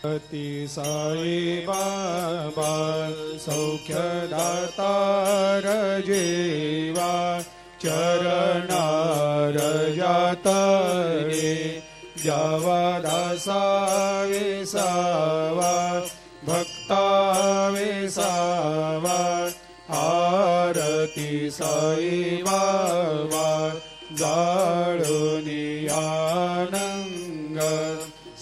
ती साई बाबा सौख्यदातार जीवा चरणार जातरे जावा दासा विसावा भक्ता विसावा आरती साई बाबा जाळुनी आनंग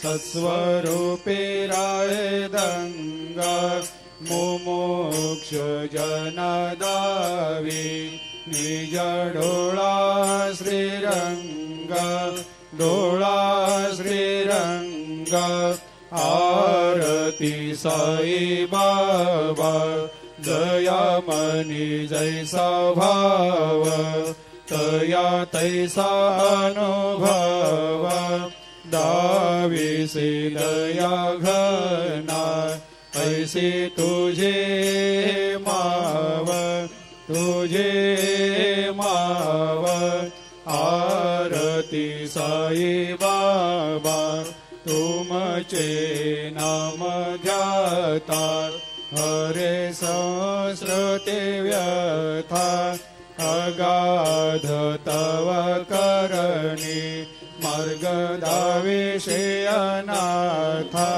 सत्स्वरूपे राय दंग मुमुक्ष जनदावी निज डोळा श्रीरंग डोळा श्रीरंग आरती साई बाबा जया मनी जैसा भाव तया तैसा अनुभव दाविसे दया घना ऐसे तुझे माव तुझे माव आरती साई बाबा तुमचे नाम ध्याता हरे संस्कृते व्यथा अगाध तव करणी मार्ग दाविषे अनाथा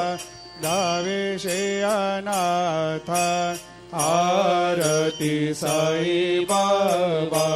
दाविषे अनाथा आरती साई बाबा